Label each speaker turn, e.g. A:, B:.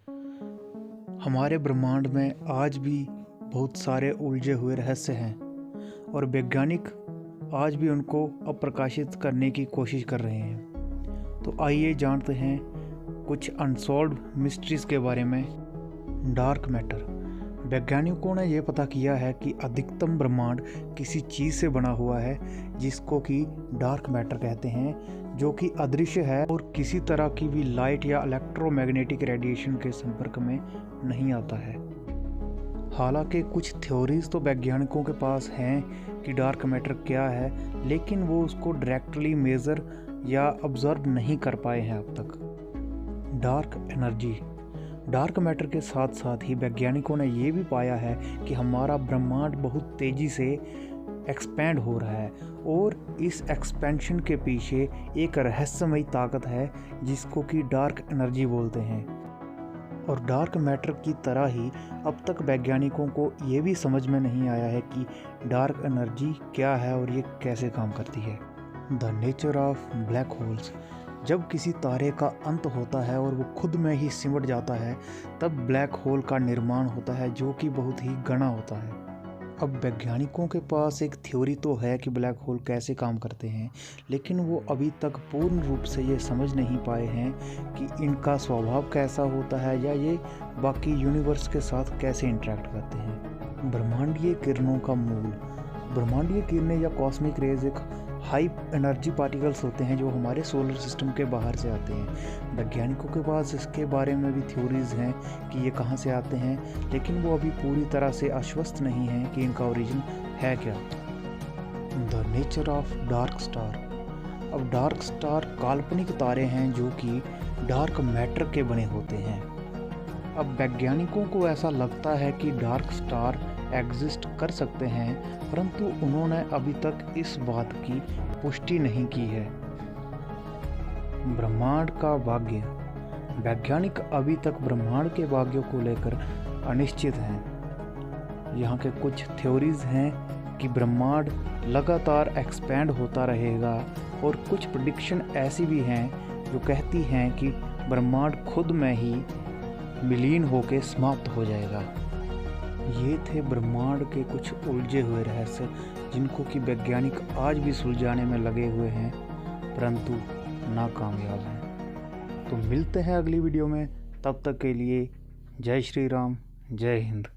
A: हमारे ब्रह्मांड में आज भी बहुत सारे उलझे हुए रहस्य हैं और वैज्ञानिक आज भी उनको अप्रकाशित करने की कोशिश कर रहे हैं। तो आइए जानते हैं कुछ अनसॉल्व्ड मिस्ट्रीज़ के बारे में। Dark matter. वैज्ञानिकों ने यह पता किया है कि अधिकतम ब्रह्मांड किसी चीज़ से बना हुआ है जिसको कि डार्क मैटर कहते हैं, जो कि अदृश्य है और किसी तरह की भी लाइट या इलेक्ट्रोमैग्नेटिक रेडिएशन के संपर्क में नहीं आता है। हालांकि कुछ थ्योरीज तो वैज्ञानिकों के पास हैं कि डार्क मैटर क्या है, लेकिन वो उसको डायरेक्टली मेज़र या ऑब्जर्व नहीं कर पाए हैं अब तक। Dark energy. डार्क मैटर के साथ साथ ही वैज्ञानिकों ने ये भी पाया है कि हमारा ब्रह्मांड बहुत तेज़ी से एक्सपैंड हो रहा है और इस एक्सपेंशन के पीछे एक रहस्यमयी ताकत है जिसको कि डार्क एनर्जी बोलते हैं। और डार्क मैटर की तरह ही अब तक वैज्ञानिकों को ये भी समझ में नहीं आया है कि डार्क एनर्जी क्या है और ये कैसे काम करती है। The nature of black holes. जब किसी तारे का अंत होता है और वो खुद में ही सिमट जाता है, तब ब्लैक होल का निर्माण होता है जो कि बहुत ही घना होता है। अब वैज्ञानिकों के पास एक थ्योरी तो है कि ब्लैक होल कैसे काम करते हैं, लेकिन वो अभी तक पूर्ण रूप से ये समझ नहीं पाए हैं कि इनका स्वभाव कैसा होता है या ये बाकी यूनिवर्स के साथ कैसे इंटरेक्ट करते हैं। ब्रह्मांडीय किरणों का मूल। ब्रह्मांडीय किरणें या कॉस्मिक रेज एक हाई एनर्जी पार्टिकल्स होते हैं जो हमारे सोलर सिस्टम के बाहर से आते हैं। वैज्ञानिकों के पास इसके बारे में भी थ्योरीज हैं कि ये कहाँ से आते हैं, लेकिन वो अभी पूरी तरह से आश्वस्त नहीं हैं कि इनका ओरिजिन है क्या। The nature of dark star. अब डार्क स्टार काल्पनिक तारे हैं जो कि डार्क मैटर के बने होते हैं। अब वैज्ञानिकों को ऐसा लगता है कि डार्क स्टार एग्जिस्ट कर सकते हैं, परंतु उन्होंने अभी तक इस बात की पुष्टि नहीं की है। ब्रह्मांड का भाग्य। वैज्ञानिक अभी तक ब्रह्मांड के भाग्यों को लेकर अनिश्चित हैं। यहाँ के कुछ थ्योरीज हैं कि ब्रह्मांड लगातार एक्सपैंड होता रहेगा और कुछ प्रेडिक्शन ऐसी भी हैं जो कहती हैं कि ब्रह्मांड खुद में ही विलीन होकर समाप्त हो जाएगा। ये थे ब्रह्मांड के कुछ उलझे हुए रहस्य जिनको कि वैज्ञानिक आज भी सुलझाने में लगे हुए हैं, परंतु नाकामयाब हैं। तो मिलते हैं अगली वीडियो में, तब तक के लिए जय श्री राम, जय हिंद।